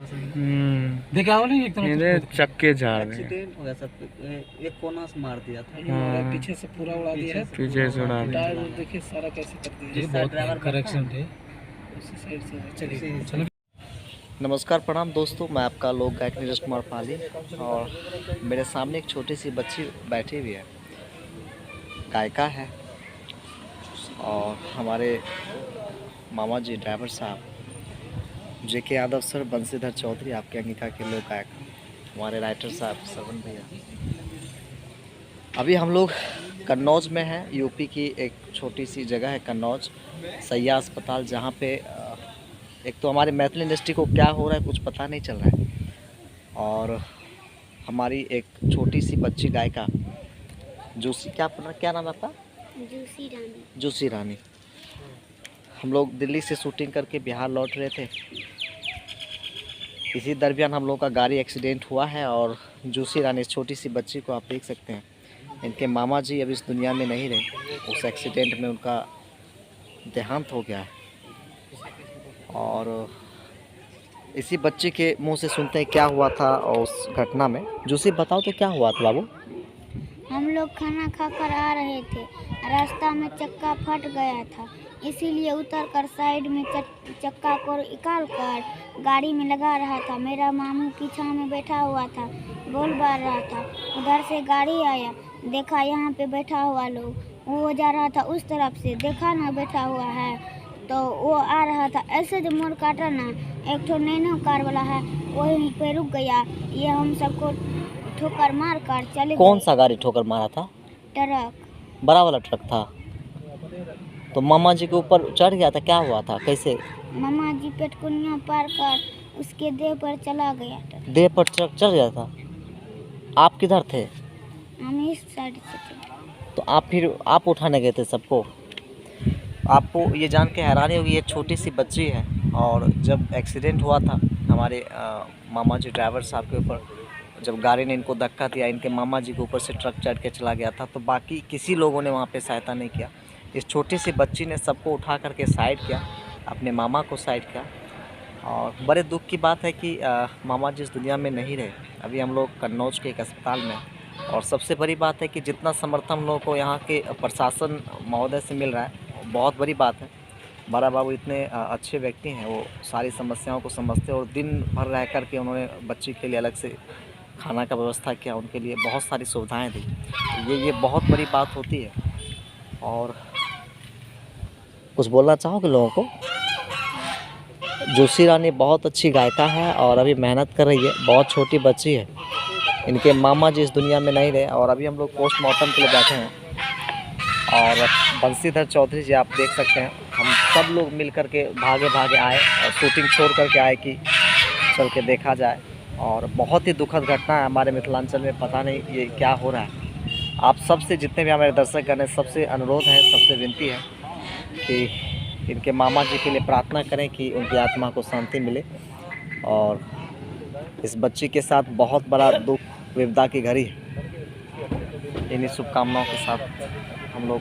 देखा हो नहीं, एकदम चक्के झाड़ रहे हैं। एक्सीडेंट हो गया सब, एक कोना से मार दिया था। हाँ, पीछे से पूरा उड़ा दिया है, पीछे से उड़ा दिया। टायर देखिए सारा कैसे कर दिया। बहुत ड्राइवर करेक्शन थे उसी साइड से। चलिए चलो। नमस्कार, प्रणाम दोस्तों, मैं आपका लोक गायक नीरज कुमार पाली और मेरे सामने एक छोटी सी बच्ची बैठी हुई है, गायिका है। और हमारे मामा जी ड्राइवर साहब जेके यादव सर, बंसीधर चौधरी, आपके अंगिका के लोक गायक, हमारे राइटर साहब सरवन भैया। अभी हम लोग कन्नौज में हैं। यूपी की एक छोटी सी जगह है कन्नौज, सैया अस्पताल, जहाँ पे एक तो हमारे मैथिली इंडस्ट्री को क्या हो रहा है कुछ पता नहीं चल रहा है। और हमारी एक छोटी सी बच्ची गायिका जूसी, क्या नाम आपका? जूसी रानी। हम लोग दिल्ली से शूटिंग करके बिहार लौट रहे थे। इसी दरमियान हम लोग का गाड़ी एक्सीडेंट हुआ है और जूसी रानी, इस छोटी सी बच्ची को आप देख सकते हैं, इनके मामा जी अब इस दुनिया में नहीं रहे। उस एक्सीडेंट में उनका देहांत हो गया है। और इसी बच्चे के मुंह से सुनते हैं क्या हुआ था और उस घटना में। जूसी बताओ तो क्या हुआ था बाबू? हम लोग खाना खाकर आ रहे थे, रास्ता में चक्का फट गया था, इसीलिए उतरकर साइड में चक्का को निकाल कर गाड़ी में लगा रहा था। मेरा मामू पीछा में बैठा हुआ था, बोल बार रहा था। उधर से गाड़ी आया, देखा यहाँ पे बैठा हुआ लोग, वो जा रहा था उस तरफ से, देखा ना बैठा हुआ है तो वो आ रहा था। ऐसे जब मोड़ काटा ना, एक ठो नैनो कार वाला है, वहीं पे रुक गया। ये हम सबको ठोकर मार कर चले। कौन सा गाड़ी ठोकर मारा था? ट्रक, बड़ा वाला ट्रक था। तो मामा जी के ऊपर चढ़ गया था, क्या हुआ था, कैसे? मामा जी पेटकुनिया पार कर उसके देह पर चला गया था। देह पर ट्रक चढ़ गया था। आप किधर थे? हम इस साइड से थे। तो आप उठाने गए थे सबको? आपको ये जान के हैरानी होगी, ये छोटी सी बच्ची है। और जब एक्सीडेंट हुआ था हमारे मामा जी ड्राइवर साहब के ऊपर, जब गाड़ी ने इनको धक्का दिया, इनके मामा जी के ऊपर से ट्रक चढ़ के चला गया था, तो बाकी किसी लोगों ने वहाँ पे सहायता नहीं किया। इस छोटी सी बच्ची ने सबको उठा करके साइड किया, अपने मामा को साइड किया। और बड़े दुख की बात है कि मामा जी इस दुनिया में नहीं रहे। अभी हम लोग कन्नौज के एक अस्पताल में, और सबसे बड़ी बात है कि जितना समर्थन हम लोगों को यहाँ के प्रशासन महोदय से मिल रहा है, बहुत बड़ी बात है। बड़ा बाबू इतने अच्छे व्यक्ति हैं, वो सारी समस्याओं को समझते हैं और दिन भर रह कर के उन्होंने बच्ची के लिए अलग से खाना का व्यवस्था किया, उनके लिए बहुत सारी सुविधाएं दी। ये बहुत बड़ी बात होती है। और कुछ बोलना चाहोगे लोगों को? जूसी रानी बहुत अच्छी गायिका है और अभी मेहनत कर रही है, बहुत छोटी बच्ची है। इनके मामा जी इस दुनिया में नहीं रहे और अभी हम लोग पोस्टमार्टम के लिए बैठे हैं। और बंसीधर चौधरी जी, आप देख सकते हैं, हम सब लोग मिल कर के भागे आए और शूटिंग छोड़ करके आए कि चल के देखा जाए। और बहुत ही दुखद घटना है हमारे मिथिलांचल में, पता नहीं ये क्या हो रहा है। आप सबसे, जितने भी हमारे दर्शकगण हैं, सबसे अनुरोध है, सबसे विनती है कि इनके मामा जी के लिए प्रार्थना करें कि उनकी आत्मा को शांति मिले। और इस बच्ची के साथ बहुत बड़ा दुख, विपदा की घड़ी है। इन्हीं शुभकामनाओं के साथ हम लोग